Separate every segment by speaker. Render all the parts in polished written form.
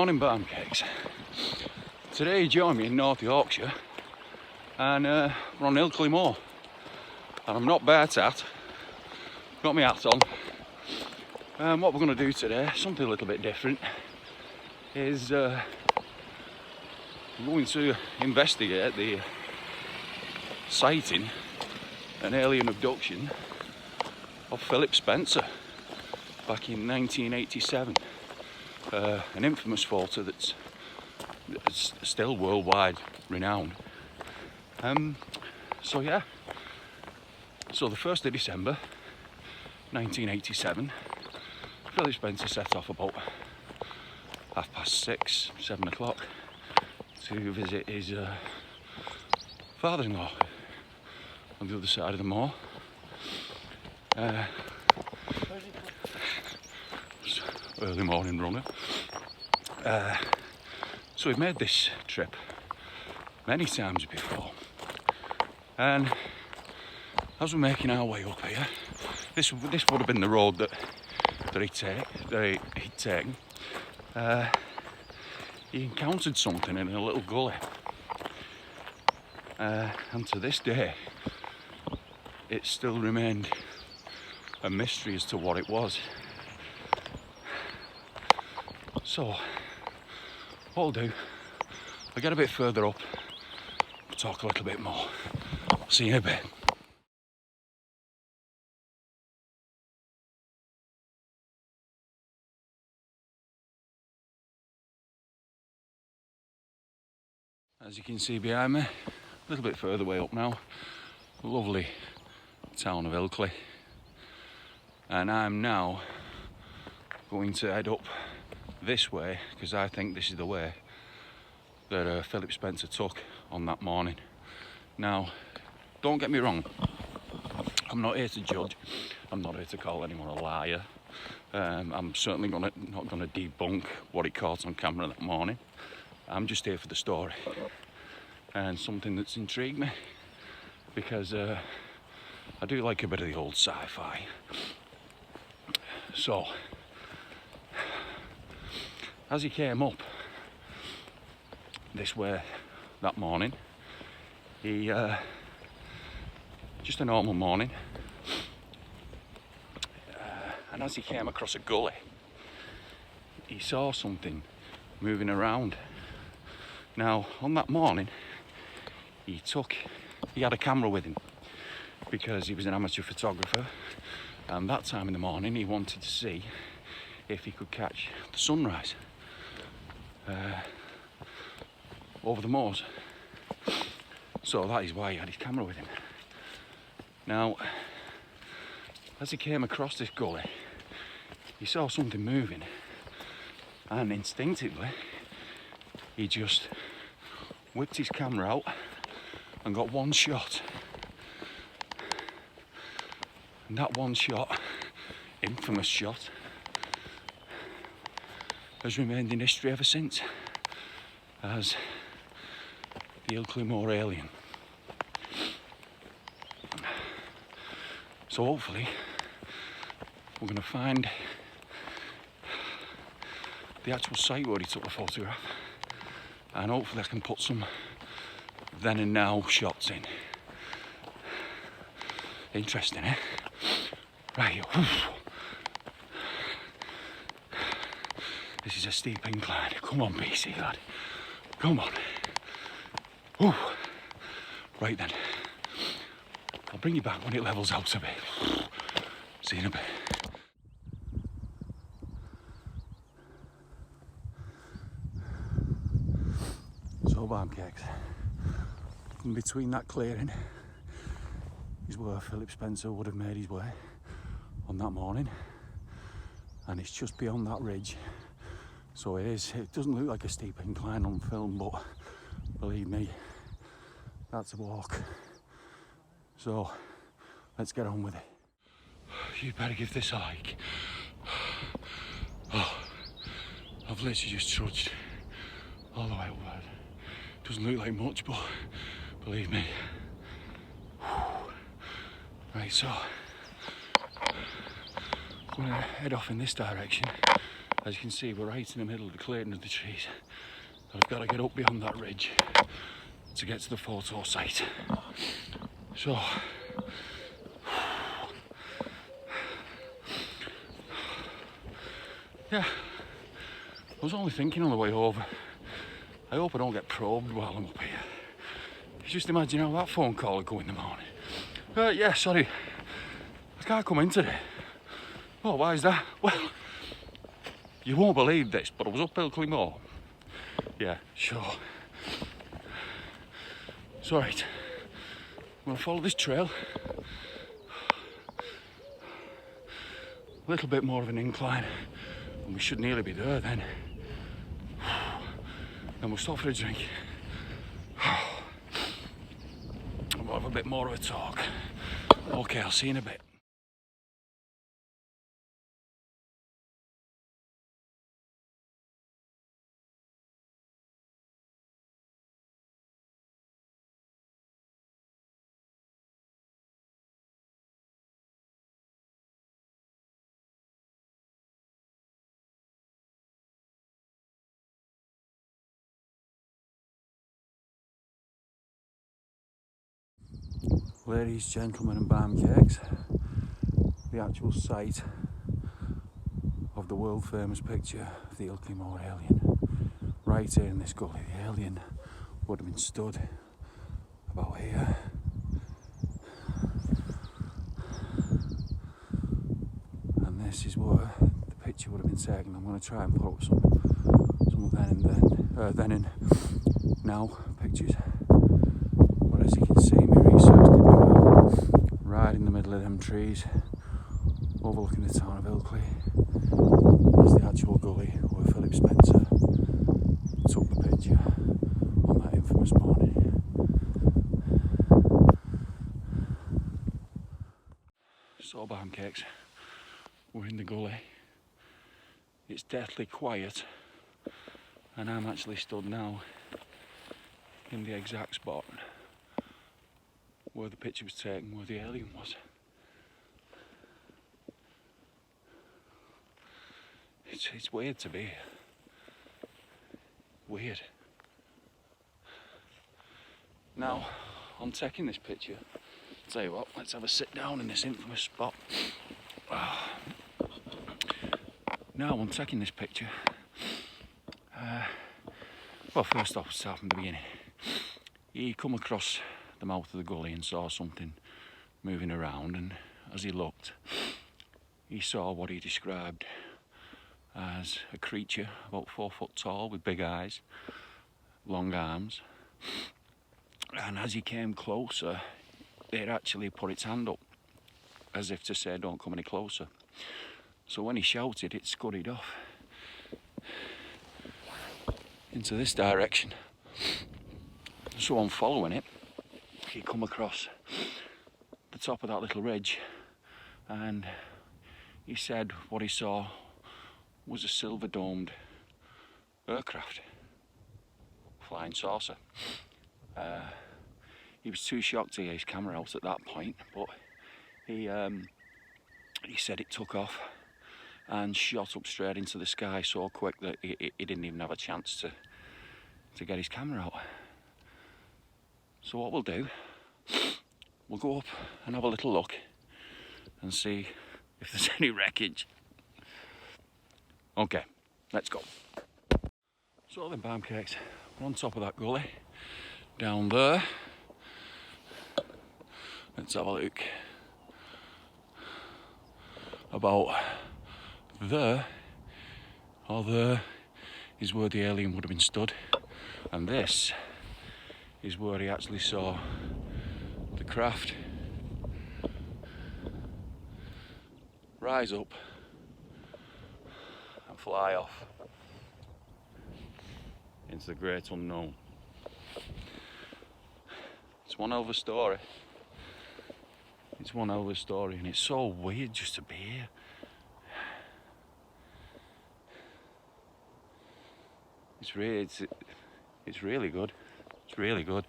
Speaker 1: Morning barm cakes. Today you join me in North Yorkshire and we're on Ilkley Moor and I'm not bare tat, got my hat on. What we're going to do today, something a little bit different, is we're going to investigate the sighting and alien abduction of Philip Spencer back in 1987. An infamous photo that's still worldwide renowned. So the 1st of December 1987, Philip Spencer set off about 6:30, 7 o'clock to visit his father-in-law on the other side of the moor. Early morning runner. So we've made this trip many times before, and as we're making our way up here, this would have been the road that he'd taken. He encountered something in a little gully, and to this day it still remained a mystery as to what it was. So what I'll do, I'll get a bit further up, we'll talk a little bit more. See you in a bit. As you can see behind me, a little bit further way up now, lovely town of Ilkley, and I'm now going to head up this way because I think this is the way that Philip Spencer took on that morning. Now, don't get me wrong, I'm not here to judge, I'm not here to call anyone a liar. I'm certainly not going to debunk what he caught on camera that morning. I'm just here for the story and something that's intrigued me, because I do like a bit of the old sci-fi. So as he came up this way that morning, he just a normal morning, and as he came across a gully, he saw something moving around. Now, on that morning, he had a camera with him because he was an amateur photographer, and that time in the morning he wanted to see if he could catch the sunrise over the moors. So that is why he had his camera with him. Now, as he came across this gully, he saw something moving, and instinctively he just whipped his camera out and got one shot. And that one shot, infamous shot, has remained in history ever since as the Ilkley Moor alien. So hopefully we're going to find the actual site where he took the photograph, and hopefully I can put some then and now shots in. Interesting, eh? Right. This is a steep incline. Come on, BC lad. Come on. Ooh. Right then. I'll bring you back when it levels out a bit. See you in a bit. So, barm cakes. In between that clearing is where Philip Spencer would have made his way on that morning, and it's just beyond that ridge. So it doesn't look like a steep incline on film, but believe me, that's a walk. So let's get on with it. You better give this a like. Oh, I've literally just trudged all the way upward. Doesn't look like much, but believe me. Right, so I'm going to head off in this direction As you can see, we're right in the middle of the clearing of the trees. I've got to get up beyond that ridge to get to the photo site. So, yeah, I was only thinking on the way over, I hope I don't get probed while I'm up here. Just imagine how that phone call would go in the morning. Yeah, sorry, I can't come in today. Oh, why is that? Well, you won't believe this, but I was up Ilkley Moor. Yeah, sure. It's alright. I'm going to follow this trail. A little bit more of an incline, and we should nearly be there then. Then we'll stop for a drink. And we'll have a bit more of a talk. Okay, I'll see you in a bit. Ladies, gentlemen and barm cakes, the actual site of the world famous picture of the Ilkley Moor alien. Right here in this gully, the alien would have been stood about here. And this is where the picture would have been taken. I'm going to try and put up some then and now pictures. But as you can see, my research did me well. Right in the middle of them trees, overlooking the town of Ilkley, is the actual gully where Philip Spencer took the picture on that infamous morning. So, barm cakes, we're in the gully. It's deathly quiet, and I'm actually stood now in the exact spot where the picture was taken, where the alien was. It's weird to be here. Weird. Now, on taking this picture, I'll tell you what, let's have a sit down in this infamous spot. Now, on taking this picture, well, first off, start from the beginning. He come across the mouth of the gully and saw something moving around, and as he looked, he saw what he described as a creature about 4 foot tall with big eyes, long arms, and as he came closer, it actually put its hand up as if to say, don't come any closer. So when he shouted, it scurried off into this direction. So on following it, he come across the top of that little ridge, and he said what he saw was a silver domed aircraft, flying saucer. He was too shocked to get his camera out at that point, but he said it took off and shot up straight into the sky so quick that he didn't even have a chance to get his camera out. So what we'll do, we'll go up and have a little look and see if there's any wreckage. Okay, let's go. So then, barm cakes, we're on top of that gully, down there. Let's have a look. About there, or there, is where the alien would have been stood, and this is where he actually saw the craft rise up and fly off into the great unknown. It's one hell of a story. It's one hell of a story, and it's so weird just to be here. It's really good. It's really good.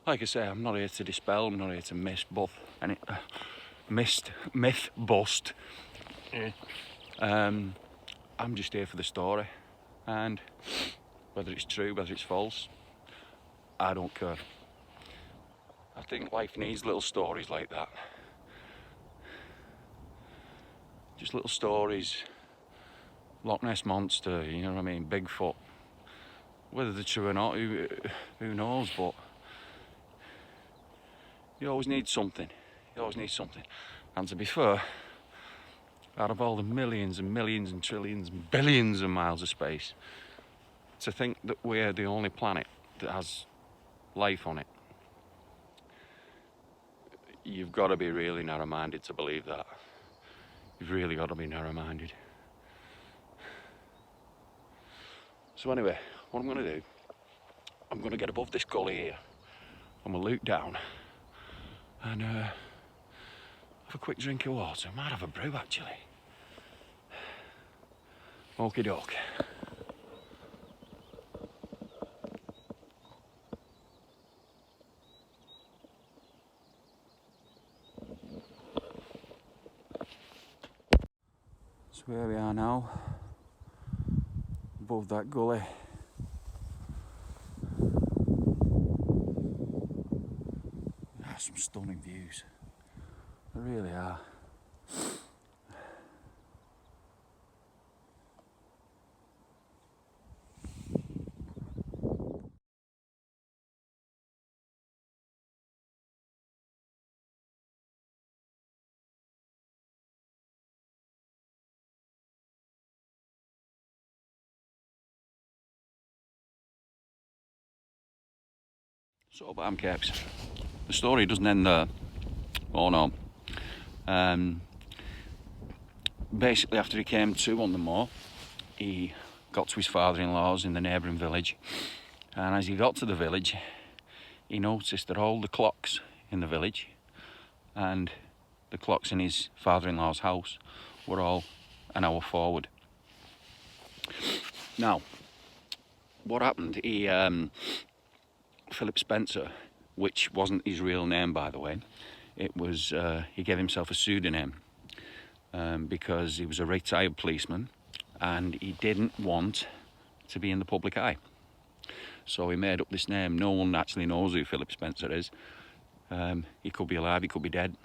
Speaker 1: like I say, I'm not here to dispel, I'm not here to myth bust. Yeah. I'm just here for the story, and whether it's true, whether it's false, I don't care. I think life needs little stories like that. Just little stories. Loch Ness Monster, you know what I mean, Bigfoot. Whether they're true or not, who knows, but you always need something. You always need something. And to be fair, out of all the millions and millions and trillions and billions of miles of space, to think that we're the only planet that has life on it, you've got to be really narrow-minded to believe that. You've really got to be narrow-minded. So anyway, what I'm going to do, I'm going to get above this gully here. I'm going to look down and have a quick drink of water. I might have a brew actually. Okie doke. So here we are now, above that gully. Some stunning views. There really are. So, bam caps. The story doesn't end there. Oh no. Basically, after he came to on the moor, he got to his father-in-law's in the neighbouring village, and as he got to the village, he noticed that all the clocks in the village and the clocks in his father-in-law's house were all an hour forward. Now, what happened? Philip Spencer, which wasn't his real name, by the way, it was he gave himself a pseudonym because he was a retired policeman and he didn't want to be in the public eye. So he made up this name. No one actually knows who Philip Spencer is. He could be alive, he could be dead.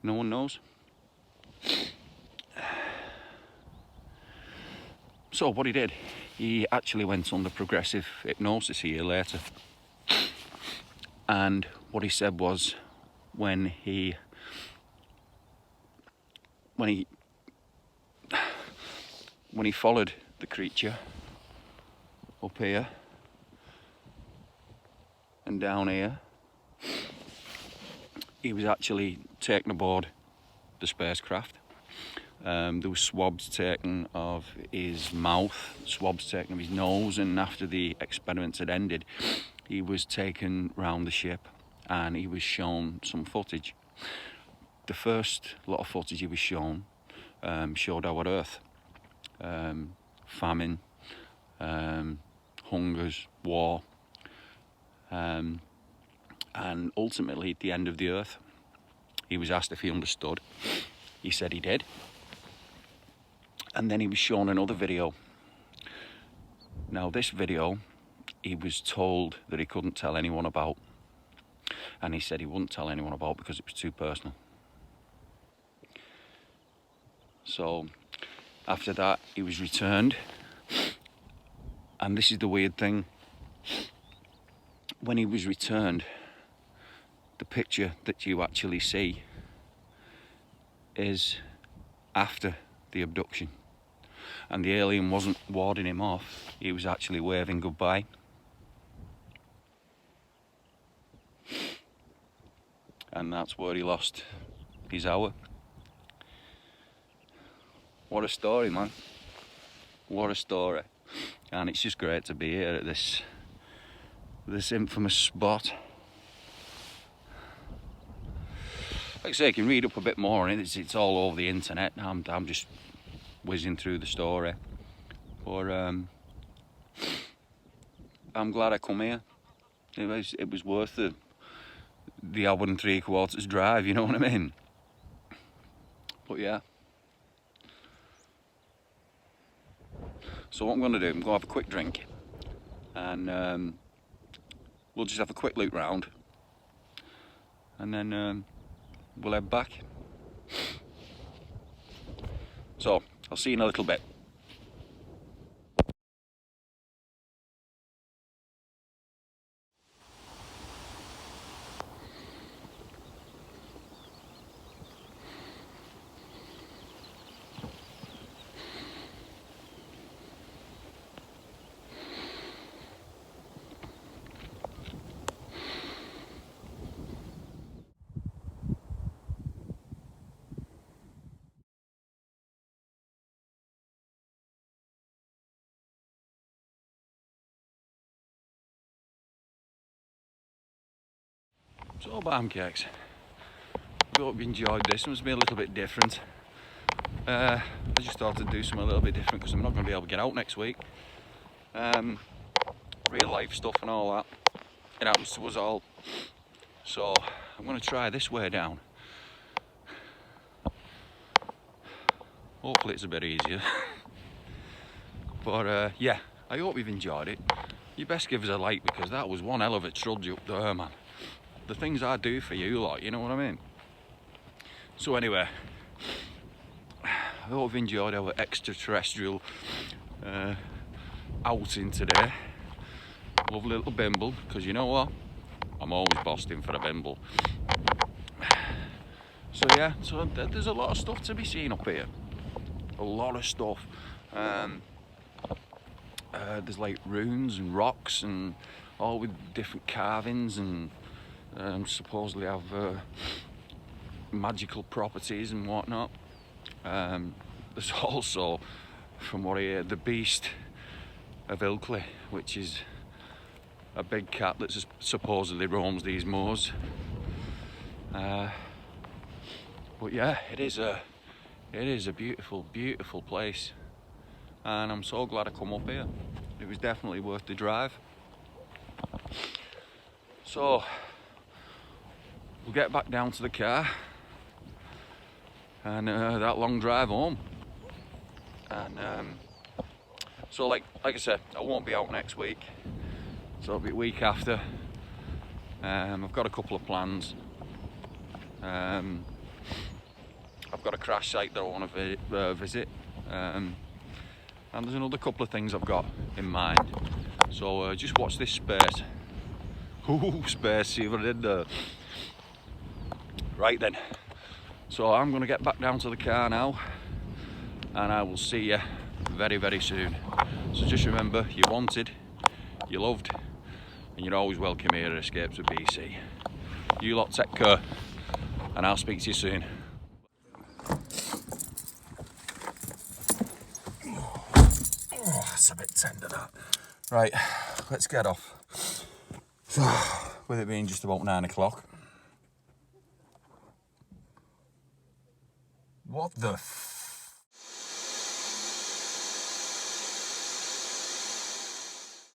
Speaker 1: No one knows. So what he did, he actually went under progressive hypnosis a year later. And what he said was, when he followed the creature up here and down here, he was actually taken aboard the spacecraft. There were swabs taken of his mouth, swabs taken of his nose, and after the experiments had ended, he was taken round the ship and he was shown some footage. The first lot of footage he was shown showed our Earth. Famine, hungers, war, and ultimately at the end of the Earth, he was asked if he understood. He said he did. And then he was shown another video. Now this video, he was told that he couldn't tell anyone about. And he said he wouldn't tell anyone about because it was too personal. So after that, he was returned. And this is the weird thing. When he was returned, the picture that you actually see is after the abduction. And the alien wasn't warding him off, he was actually waving goodbye. And that's where he lost his hour. What a story, man. What a story. And it's just great to be here at this infamous spot. Like I say, you can read up a bit more on it. It's all over the internet. I'm just whizzing through the story. But I'm glad I come here. it was worth the hour and 3/4 drive, you know what I mean? But yeah. So what I'm going to do, I'm going to have a quick drink, and we'll just have a quick look round, and then we'll head back. So I'll see you in a little bit. So bam cakes, I hope you enjoyed this. It must be a little bit different. I just thought I'd do something a little bit different because I'm not going to be able to get out next week. Real life stuff and all that, it happens to us all. So I'm going to try this way down. Hopefully it's a bit easier. But yeah, I hope you've enjoyed it. You best give us a like, because that was one hell of a trudge up there, man. The things I do for you lot, you know what I mean? So anyway, I hope you've enjoyed our extraterrestrial outing today. Lovely little bimble, because you know what? I'm always busting for a bimble. So yeah, so there's a lot of stuff to be seen up here. A lot of stuff. There's like ruins and rocks and all with different carvings, and supposedly have magical properties and whatnot. There's also, from what I hear, the beast of Ilkley, which is a big cat that supposedly roams these moors. But yeah, it is a beautiful, beautiful place, and I'm so glad I come up here. It was definitely worth the drive. So we'll get back down to the car and that long drive home. And so like I said, I won't be out next week, so it'll be a week after. I've got a couple of plans. I've got a crash site that I want to visit, and there's another couple of things I've got in mind. So just watch this space. Ooh, space, see what I did there. Right then, so I'm going to get back down to the car now, and I will see you very, very soon. So just remember, you're wanted, you're loved, and you're always welcome here at Escapes with BC. You lot take care, and I'll speak to you soon. Oh, that's a bit tender, that. Right, let's get off. With it being just about 9 o'clock. What the